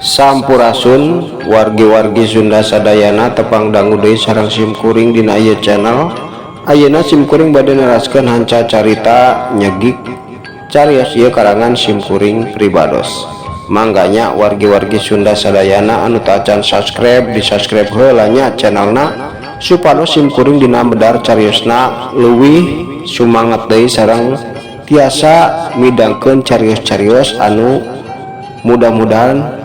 Sampurasun wargi-wargi Sunda sadayana tepang dangu deui sareng simkuring dina ieu channel. Ayeuna simkuring bade neraskeun hanca carita nyegik carios ieu karangan simkuring pribados. Mangganya wargi-wargi Sunda sadayana anu teu acan subscribe di subscribe heula nya channelna supados simkuring dina medar cariosna leuwih sumanget deui sareng tiasa midangkeun carios-carios anu mudah-mudahan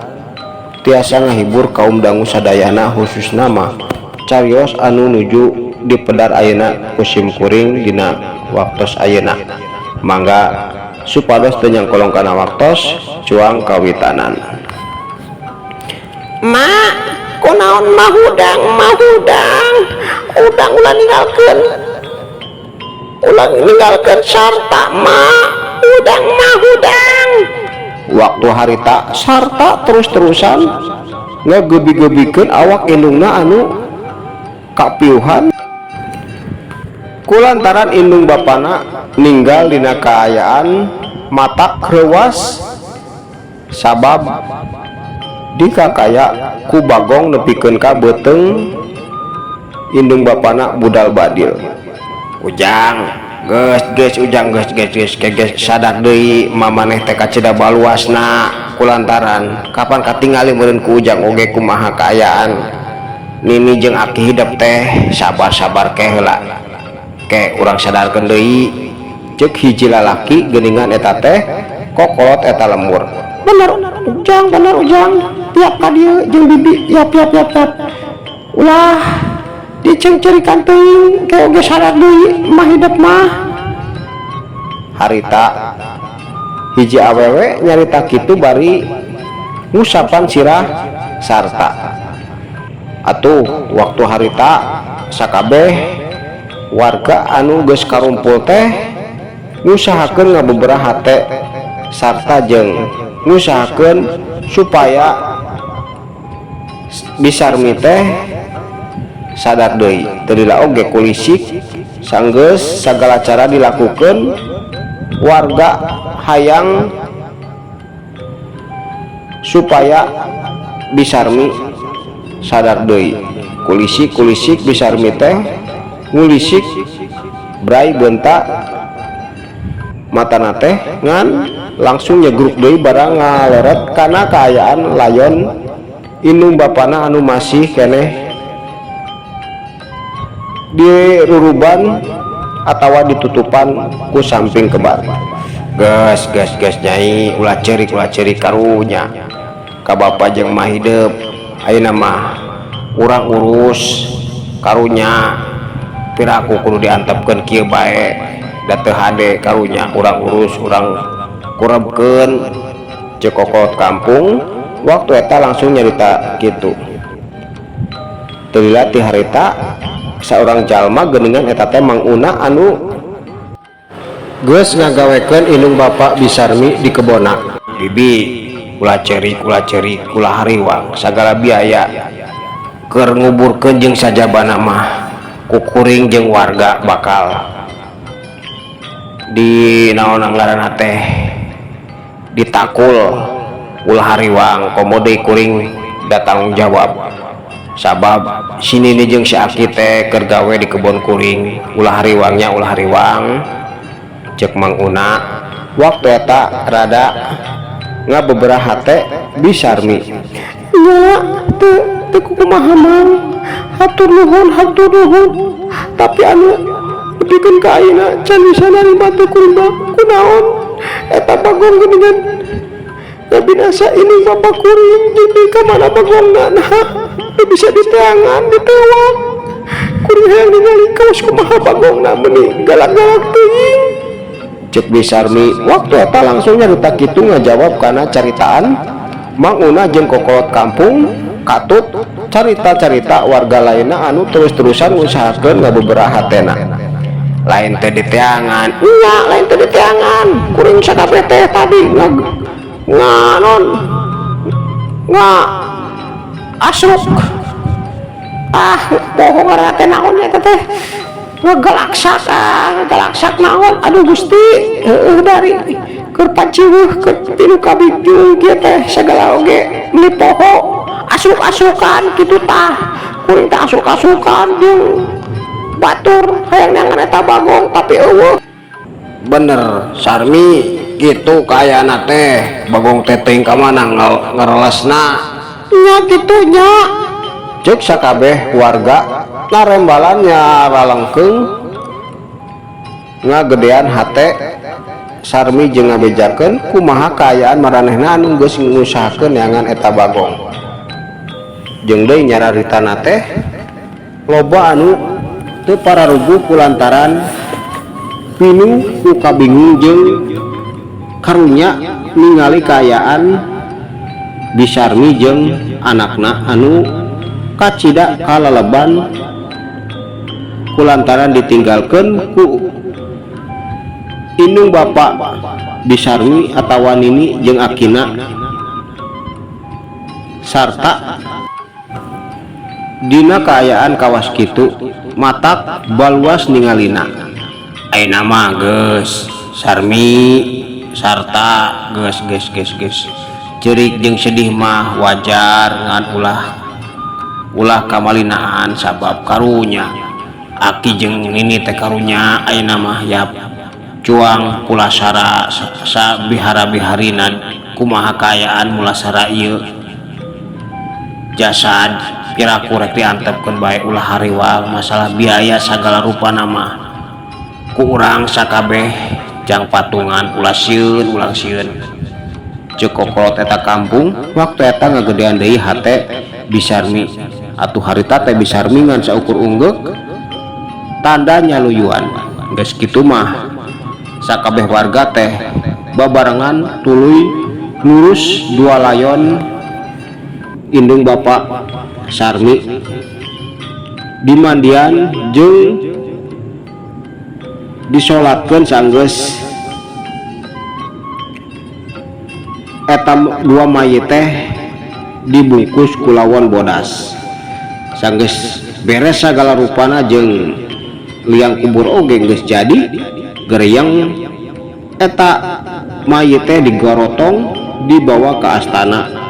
tiasa ngahibur kaum dangu sadayana, khususna mah carios anu nuju dipedar ayeuna ku simkuring dina waktos ayeuna. Mangga supados teu nyangkolong kana waktos cuang kawitanan. Mak, kunaon mahudang udang ulah ninggalkeun sarta mak, udang mahudang. Waktu harita sarta terus-terusan ngegebi-gebikeun awak indungna anu kapiuhan kulantaran indung bapana ninggal dina kaayaan mata kreuwas sabab dikakaya ku bagong nepikeun ka beuteng indung bapana budal badil. Ujang geus ujang geus sadar deui mamaneh teh kaceda baluasna kulantaran kapan katingali meureun ku ujang oge kumaha kaayaan nini jeung aki hidup teh sabar-sabar ke heula ke urang sadarkeun deui ceuk hiji lalaki geuningan eta teh kokolot eta lembur. Bener ujang tiap ka dieu jeung bibi yap ulah dicengcerikan teuing ke oge sadar deui mah hidup mah. Harita hiji awewe nyarita kitu bari ngusapan sirah sarta. Atuh waktu harita sakabeh warga anu geus karumpul teh ngusahakeun ngabeberaha teh sarta jeung ngusahakeun supaya bisarmi teh sadar deui. Teu lila oge kulisik sanggeus sagala cara dilakukeun warga hayang supaya bisarmi sadar deui. Kulisik bisarmi teh ngulisik brai beunta matana teh ngan langsung nyegruk deui barang ngaleret kana kaayaan layon indung bapana anu masih keneh diruruban atawa ditutupan ku samping kebar. Gas nyai ulah cerik karunya ka bapa jeung mah hidup ayeuna mah urang urus karunya piraku kudu diantepkeun kieu bae da teu hade karunya urang urus urang kurebkeun ceuk kokot kampung. Waktu eta langsung nyarita kitu. Teu lila ti harita saurang jalma geuningan eta teh Mang Una anu geus ngagawekeun indung bapak bisarmi di kebona. Bibi ulah cerik ulah hariwang sagala biaya keur nguburkeun jeung sajabana mah kukuring jeung warga bakal di naon ngaranna teh ditakul ulah hariwang komo deui kuring da tanggung jawab sabab sini nih jeung si Aki teh keur gawe di kebon kuring ulah hariwangnya ulah hariwang cek Mang Una waktu eta rada ngabeberaha teh Bisarmi nya teu kumaha Mang hatur nuhun tapi anu nepikeun ka ayeuna can bisa narima teh kuring mah kunaon eta Bagong geuningan binasa ini bapak kuring jadi kemana Bagongna nah bisa diteangan ditewang kuring hayang ningali kaos kumaha Bagongna meuni galak-galak teuing cek Bisarmi waktu eta langsung nyarita kitu ngajawab kana caritaan Mang Una jeung kokolot kampung katut carita-carita warga lainna anu terus-terusan ngusahakeun ngabeberaha hatena lain teh diteangan nya lain teh diteangan kuring sakabeh teh tadi asruk bohong ngaranna teh naon eta teh galaksak naon aduh Gusti dari keur paciweuh keur tilu kabijung kieu teh sagala oge meuli poho asruk-asrukan kitu tah kuring teh asruk-asrukan jeung batur hayang neangan eta Bagong tapi eueuh bener Sarmi gitu kayana teh Bagong teh teuing ka mana ngarelasna nya kitu nya cek sakabeh warga narembalannya ralengkeung ngagedean hate Sarmi jeung ngabejakeun kumaha kaayaan maranehna anu geus ngusahakeun neangan eta Bagong jeung deui nyararitana teh loba anu teu pararuguh kulantaran pinuh ku kabingung jeung karunya ningali kaayaan Bisarmi jeung anakna anu kacida kalaleban kulantaran ditinggalkeun ku indung bapak Bisarmi atawa nini jeung akina sarta dina kaayaan kawas kitu matak baluas ningalina ayeuna mah geus Sarmi sarta geus ceurik jeung sedih mah wajar ngan ulah kamalinaan sabab karunya Aki jeung nini teh karunya ayeuna mah yap cuang pulasara sabihara-biharina kumaha kaayaan mulasara ieu jasad piraku rek diantepkeun bae ulah hariwang masalah biaya sagala rupa nama ku urang sakabeh jang patungan ulah ulang sieun ceuk kokolot eta kampung waktu eta ngagedean deui hate Bisarmi atuh harita teh Bisarmi ngan saukur unggek tanda nyaluyuan geus kitu mah sakabeh warga teh babarengan tuluy ngurus dua layon indung bapak Sarmi dimandian jeung disolatkeun sanggeus eta dua mayit teh dibungkus kulawon bodas sanggeus beres sagala rupana jeung liang kubur oge geus jadi geryang eta mayit teh digorotong dibawa ke astana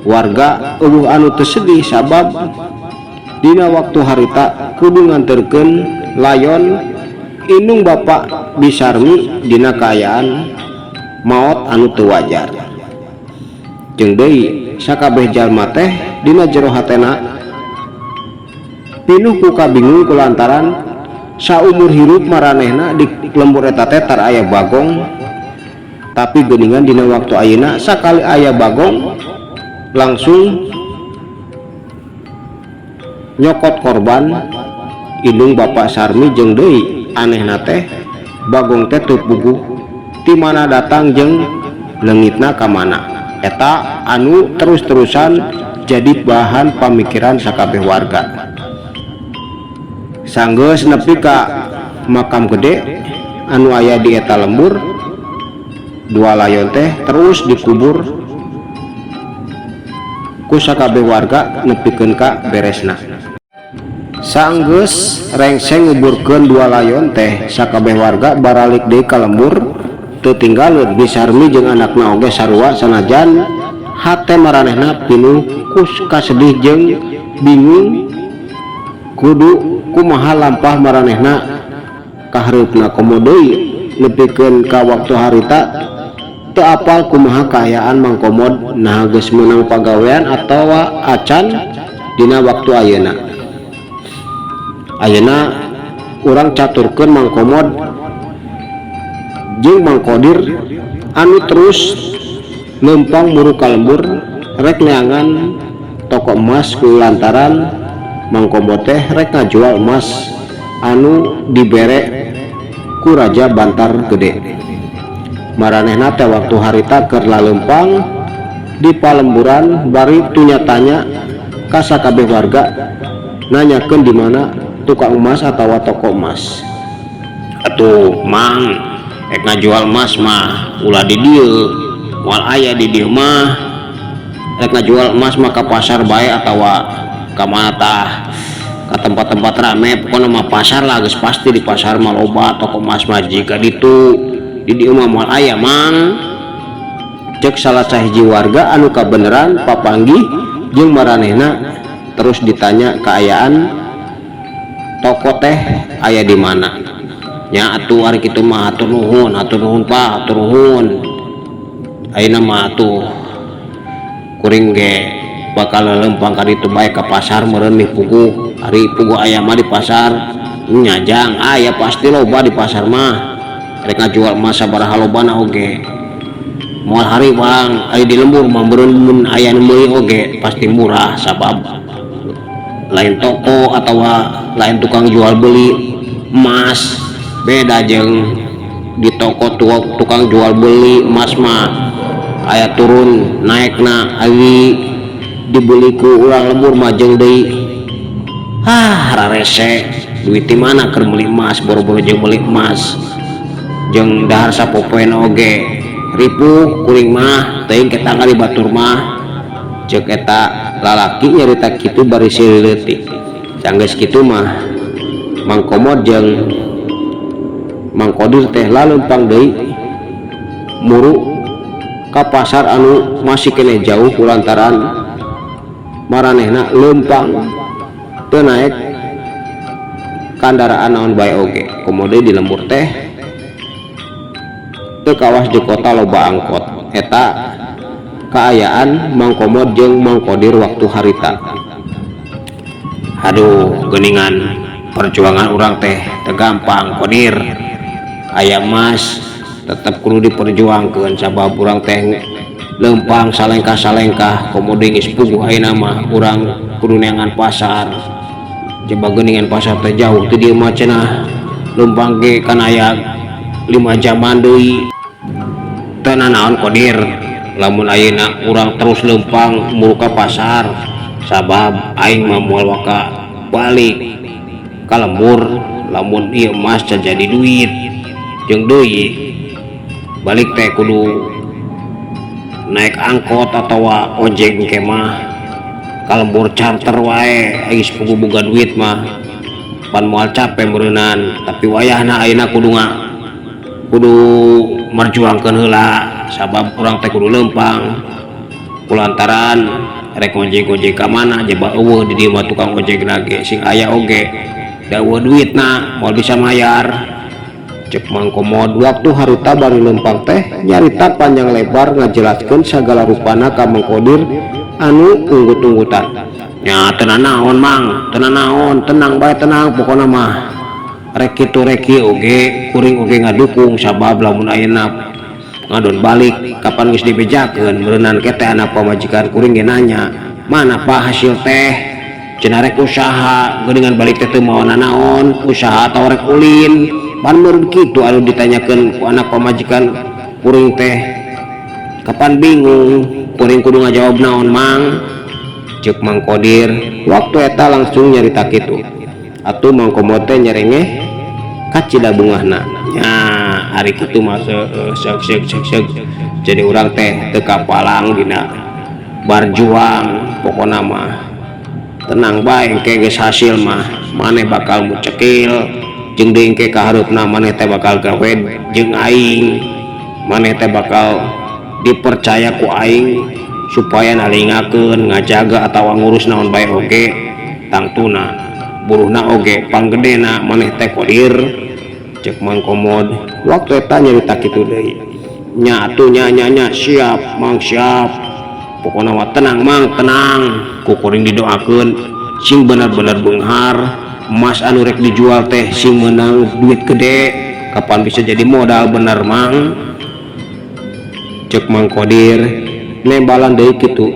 warga eueuh anu teu sedih sabab dina waktu harita kudu nganterkeun layon indung bapak Bisarmi dina kaayaan maot anu teu wajar jeung deui sakabeh jalma teh dina jero hatena pinuh ku kabingung kulantaran saumur hirup maranehna di lembur eta teh tar aya Bagong tapi geuningan dina waktu ayeuna sakali aya Bagong langsung nyokot korban indung bapak Sarmi jeung deui anehna teh Bagong teh teu puguh ti mana datang jeung leungitna ka mana eta anu terus-terusan jadi bahan pamikiran sakabeh warga sanggeus nepi ka makam gede anu aya di eta lembur dua layon teh terus dikubur ku sakabeh warga nepikeun ka beresna sanggeus rengseng nguburkeun dua layon teh sakabeh warga baralik deui ka lembur teu tinggal Bisarmi jeung anakna oge sarua sanajan hate maranehna pinuh kus kasedih jeung bingung kudu kumaha lampah maranehna kahareupna komo deui nepikeun ka waktu harita teu apal kumaha kaayaan Mang Komod nah geus meunang pagawean atawa acan dina waktu ayeuna urang caturkeun Mang Komod jeung Mang Kodir anu terus lempang buru ka lembur rek neangan toko emas kulantaran Mang Komod teh rek ngajual emas anu dibere ku Raja Bantar Gede. Maranehna teh waktu harita keur lalempang di palemburan bari tunya-tanya ka sakabeh warga nanyakeun di mana tukang emas atawa toko emas. Atuh Mang rek ngajual emas mah ulah di dieu moal aya di dieu mah rek ngajual emas mah ka pasar bae atawa ka mana tah ka tempat-tempat rame pokona mah pasar lah geus pasti di pasar mah loba toko emas mah jika ditu di dieu mah moal aya Mang cek salah sahiji warga anu kabeneran papanggih jeung maranehna terus ditanya keayaan toko teh aya di mana nya atuh ari kitu mah hatur nuhun Pak hatur nuhun ayeuna mah atuh kuring ge bakal lempang ka ditu bae ka pasar meureun mih puguh ari puguh aya mah di pasar nyajang aya pasti loba di pasar mah rek ngajual emas sabaraha lobana oge moal hari Bang ari di lembur mah meureun mun aya nu meuli oge pasti murah sabab lain toko atawa lain tukang jual beli emas beda jeung di toko tukang jual beli emas mah aya turun naikna ari dibeli ku urang lembur mah jeung deui rarese duit di mana keur meuli emas boro-boro jeung meuli emas jeung dahar sapopoena oge ripuh kuring mah teuing kita kali batur mah ceuk eta lalaki nyarita kitu bari sileutik sanggeus kitu mah Mang Komod jeung Mang Kodir teh lalempang deui muru ka pasar anu masih kene jauh kulantaran maranehna lempang teu naek kendaraan naon bae oge komo deui di lembur teh teu kawas di kota loba angkot eta kaayaan Mang Komod jeung Mang Kodir waktu harita. Aduh geuningan perjuangan urang teh teu gampang Kodir aya emas tetep kudu diperjuangkeun sabab urang teh lempang salengkah komo deui geus puguh ayeuna mah urang kudu neangan pasar coba geuningan pasar teh jauh teu dieu mah cenah lempang ge kan aya 5 jaman deui teu nanaon Kodir lamun ayeuna urang terus lempang mulu ka pasar sabab aing mah moal waka balik ka lembur lamun ieu emas jadi duit jeung deui balik teh kudu naik angkot atawa ojek engke mah ka lembur charter wae geus puguh boga duit mah pan moal capek meureunan tapi wayahna ayeuna kudu merjuangkeun heula sabab urang teh kudu lempang kulantaran rek ojek ka mana jeba eueuh di dieu mah tukang ojek lagi sing aya oge da eueuh duitna moal bisa mayar cek Mang Komod waktu harita bari lempang teh nyarita panjang lebar ngajelaskeun sagala rupana ka Mang Kodir anu unggut-unggutan nya teu naon Mang teu naon tenang bae tenang pokona mah rek kitu rek ieu oge kuring oge ngadukung sabab lamun ayeuna ngadon balik kapan geus dibejakeun meureunan ke teh anak pamajikan kuring ge nanya mana Pak hasil teh cenah rek usaha geuningan balik teh teu maon naon usaha atawa rek ulin pan meureun kitu anu ditanyakeun ku anak pamajikan kuring teh kapan bingung kuring kudu ngajawab naon Mang ceuk Mang Kodir waktu eta langsung nyarita kitu atuh Mang Komod teh nyerengeh ka Cidabungahna nya hari kitu mah seuk jadi urang teh teu kapalang dina barjuang pokona mah tenang bae engke geus hasil mah maneh bakal mucekil jeung deui engke kahareupna maneh teh bakal gawe jeung aing maneh teh bakal dipercaya ku aing supaya nalingakeun ngajaga atawa ngurus naon bae oge tangtuna buruhna oge panggedena maneh teh Qadir cek Mang Komod. Waktu eta nyarita kitu deui nya atuh nya siap Mang siap pokona mah tenang Mang tenang kukuring didoakeun sing bener-bener beunghar emas anu rek dijual teh sing menang duit gede kapan bisa jadi modal bener Mang cek Mang Qadir. Nembalan deui kitu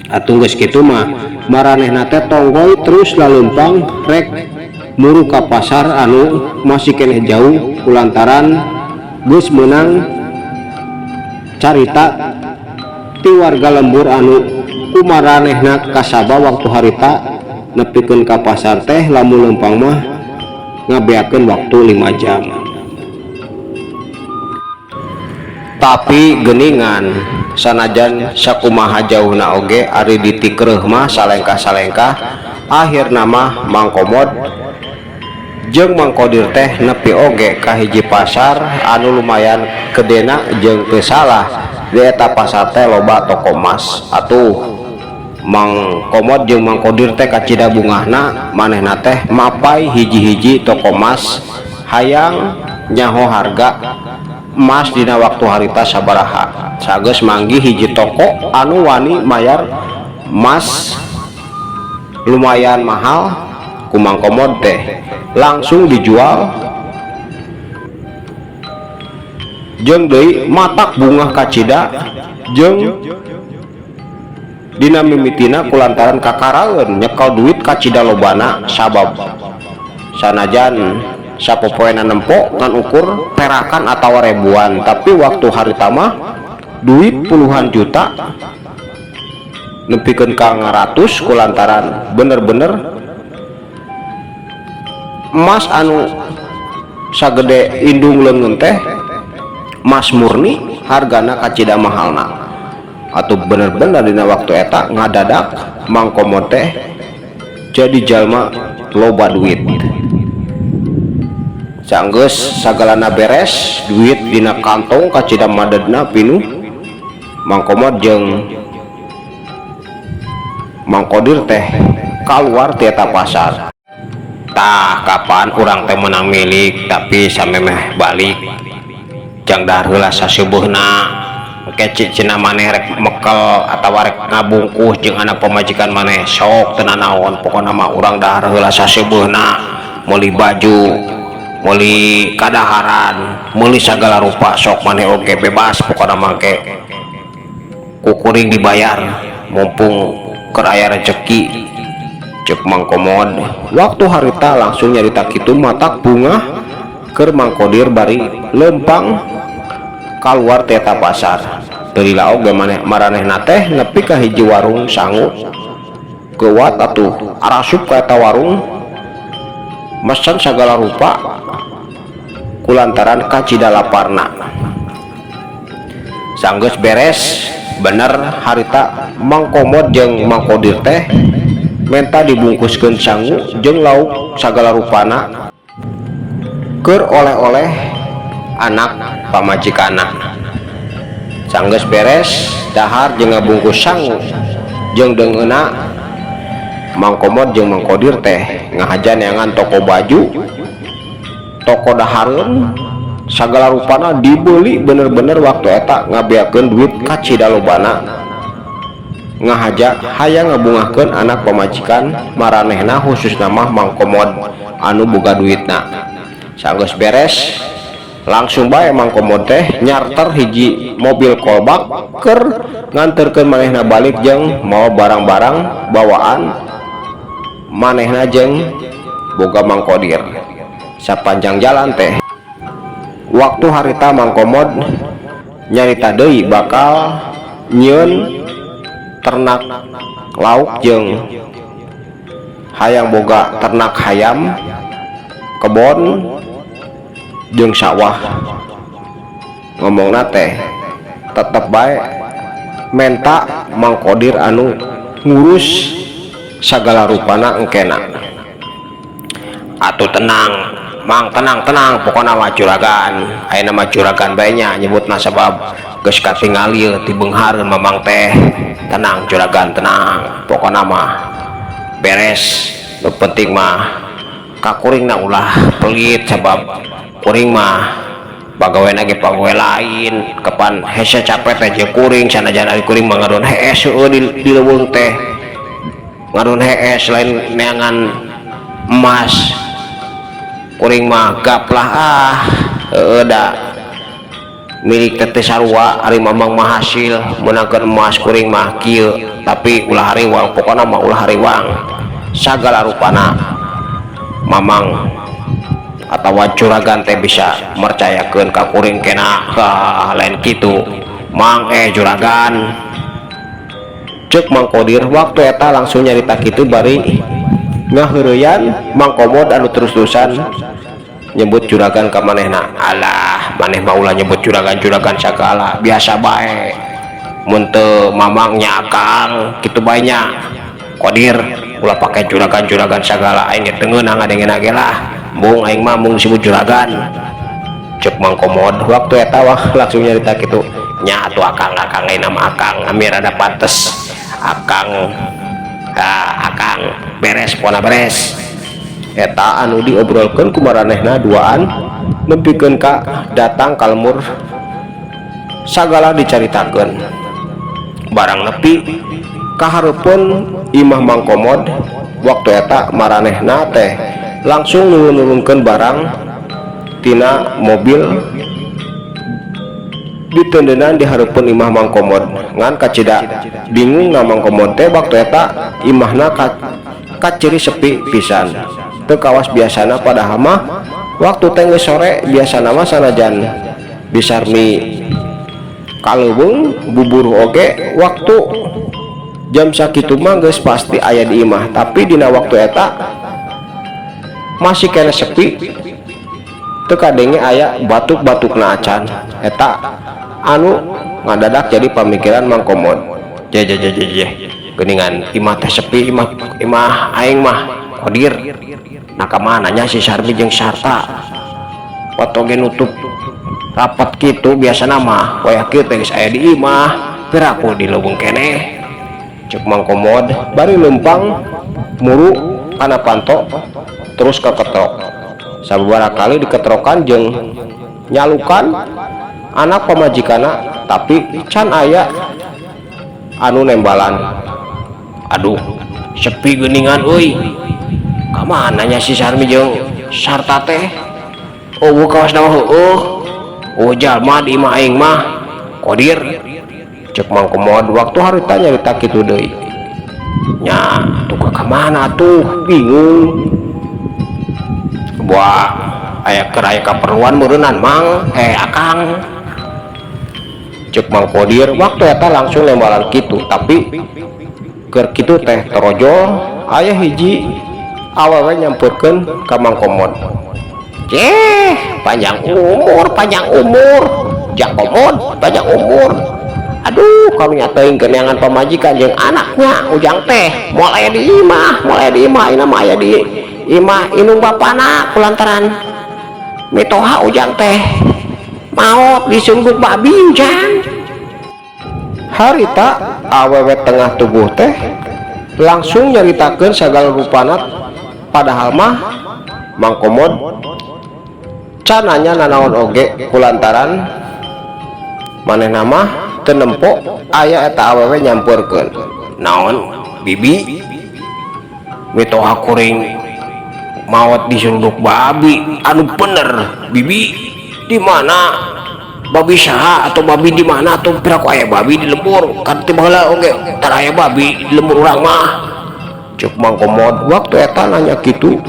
atuh geus kitu mah maranehna teh tonggoy terus laleumpang rek muru ka pasar anu masih keneh jauh kulantaran geus meunang carita ti warga lembur anu kumaranehna kasaba waktu harita nepikeun ka pasar teh lamun leumpang mah ngabeakeun waktu 5 jam. Tapi geningan sanajan sakumaha jauhna oge ari ditikreuh mah salengkah-salengkah akhirna mah Mang Komod jeung Mang Qadir teh nepi oge ka hiji pasar anu lumayan kedena jeung teu salah di eta pasar teh loba toko emas. Atuh Mang Komod jeung Mang Qadir teh kacida bungahna manehna teh mapai hiji-hiji toko emas hayang nyaho harga emas dina waktu harita sabaraha sageus manggih hiji toko anu wani mayar emas lumayan mahal ku Mang Komod teh langsung dijual jeung deui matak bunga kacida jeung dina mimitina kulantaran kakaraeun nyekel duit kacida lobana sabab sanajan sapopoena nempo ngan ukur perakan atau ribuan tapi waktu harita mah duit puluhan juta nepikeun ka ngaratus kulantaran bener-bener emas anu sagede indung leungeun teh emas murni hargana kacida mahalna. Atuh bener-bener dina waktu eta ngadadak Mang Komod teh jadi jalma loba duit sanggeus sagalana beres duit dina kantong kacida madedna pinuh Mang Komod jeung Mang Qadir teh keluar ti eta pasar. Tah kapan urang teh menang milik tapi samemeh balik jang dahar heula sasubeuna kece cenah maneh rek mekel atawa rek ngabungkus jeung anak pamajikan maneh sok teu nanaon pokona mah urang dahar heula sasubeuna meuli baju meuli kadaharan meuli sagala rupa sok maneh oge bebas pokona mangke kukuring dibayar mumpung keur aya rezeki cek Mang Komod. Waktu harita langsung nyarita kitu matak bunga keur Mang Qadir bari lempang keluar ti eta pasar teu lila oge maneh maranehna teh nepi ka hiji warung sangu geuwat atuh arasup ka eta warung mesen sagala rupa kulantaran kacida laparna. Sanggeus beres bener harita Mang Komod jeung Mang Qadir teh menta dibungkuskeun sangu jeung lauk sagala rupana keur oleh-oleh anak pamajikanna. Sanggeus beres dahar jeung ngabungkus sangu jeung deungeuna Mang Komod jeung Mang Qadir teh ngahajaneangan toko baju toko dahareun sagala rupana dibeli bener-bener waktu eta ngabeakeun duit kacida lobana ngahaja hayang ngabungahkeun anak pamajikan maranehna khususna mah Mang Komod anu boga duitna. Sanggeus beres langsung bae Mang Komod teh nyarter hiji mobil kolbak keur nganterkeun manehna balik jeung mawa barang-barang bawaan manehna jeung boga Mang Qadir. Sapanjang jalan teh waktu harita Mang Komod nyarita deui bakal nyieun ternak lauk jeung hayang boga ternak hayam kebon jeung sawah. Ngomongna teh tetep bae menta Mang Qadir anu ngurus sagala rupana engkena. Atuh tenang mang tenang pokoknya mah juragan aya nama juragan baenya nyebutna sabab geus katingali ti beunghareun mamang teh. Tenang juragan, tenang pokoknya mah beres. Nu penting mah kakuringna ulah pelit sabab kuring mah pagaweuna ge pagawe lain kapan hese capek teh jeung kuring sanajan ari kuring mah ngadon hees di leuweung teh ngadon hees lain neangan emas kuring mah gaplah da milik teteh sarua ari mamang mah hasil menangkeun emas kuring mah kieu tapi ulah hariwang pokona mah ulah hariwang sagala rupana mamang atawa juragan teh bisa mercayakeun ka kuring kena lain kitu mang juragan cek Mang Kodir waktu eta langsung nyarita kitu bari ngaheureyan Mang Komod anu terus-terusan nyebut juragan ka manehna. Alah maneh mah ulah nyebut juragan sagala biasa bae mun teu mamang nya akang kitu bae nya Kodir ulah pake juragan sagala aing teu ngeunang ngadengeuna ge lah mung aing mah mung disebut juragan cek Mang Komod waktu eta langsung nyarita kitu nya atuh akang lain nama akang amir ada pantes akang beres pona beres eta anu diobrolkeun ku maranehna duaan nempikeun ka datang ka lemur sagala dicaritakeun barang nepi ka hareupeun imah Mang Komod waktu eta maranehna teh langsung nurunkeun barang tina mobil ditendenan di hareupeun imah Mang Komod ngan kacida bingung na Mang Komod teh waktu eta imahna kaciri sepi pisan teu kawas biasana padahal mah waktu teh geus sore biasana mah sanajan disarmi kaleuweung bubur oge waktu jam sakitu mah geus pasti aya di imah tapi dina waktu eta masih kena sepi teu kadenge aya batuk-batukna acan eta anu ngadadak jadi pamikiran Mang Komod geuningan imah teh sepi imah aing mah Kodir nah kamananya si Sarmi jeung Sarta fotoge nutup rapat gitu biasa nama wayah kieu teh geus aya di imah piraku di leuweung keneh cek Mang Komod bari lempang muru kana panto terus ke ketrok sababaraha kali diketrokan jeung nyalukan anak pamajikana tapi can aya anu nembalan. Aduh sepi geuningan euy kamananya si Sarmi jeung Sarta teh oh kawas nama heueuh oh jalma di imah aing mah Kodir cek Mang Komod waktu harita nyarita kitu deui nya tuh ka mana tuh bingung buah aya kaperluan meureunnan Mang akang cek Mang Kodir waktu eta langsung lembaran kitu tapi keur kitu teh terojol aya hiji awewe nyampurkeun ka Mang Komod panjang umur jak Komod panjang umur aduh karunya teuing keneangan pamajikan jeung anaknya ujang teh moal aya di imah ina mah aya di imah inung bapana kulantaran mitoha ujang teh maot disungguk babi ujang. Harita awewe tengah tubuh teh langsung nyaritakeun sagala rupana padahal mah Mang Komod cananya nanaon oge kulantaran manehna mah teu nempo aya eta awewe nyampurkeun naon bibi mitoha kuring maot disunduk babi anu bener bibi di mana babi saha atau babi di mana atau piraku aya babi di lembur kan teu baheula oge tar aya babi di lembur urang mah cek Mang Komod waktu eta nanya kitu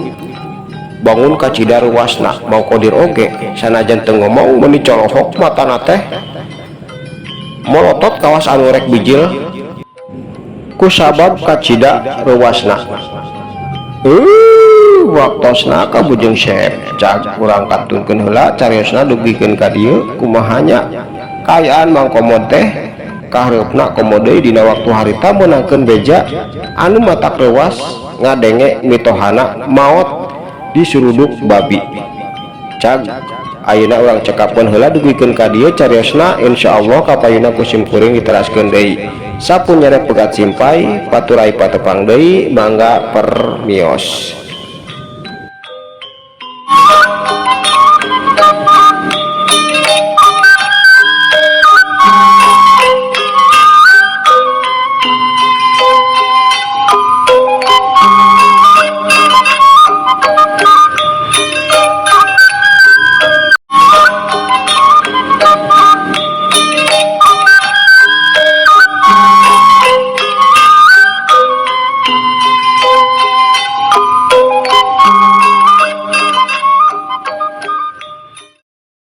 bangun ka cida ruasna Mang Kodir oge sanajan teu ngomong mun dicolohok matana teh molotot kawas anu rek bijil ku sabab ka cida ruasna waktosna ka bujeng Syekh cak urang katunkeun heula cariosna dugikeun ka dieu kumahanya kaayaan Mang Komod teh kahareupna komo deui dina waktu harita meunangkeun beja anu matak leuwas ngadenge mitohana maot disuruduk babi cag ayeuna urang cekapkeun heula dugikeun ka dieu cariosna insyaallah kapayuna kusim kuring diteraskeun deui sapunyana pegat simpai paturai patepang deui mangga permios.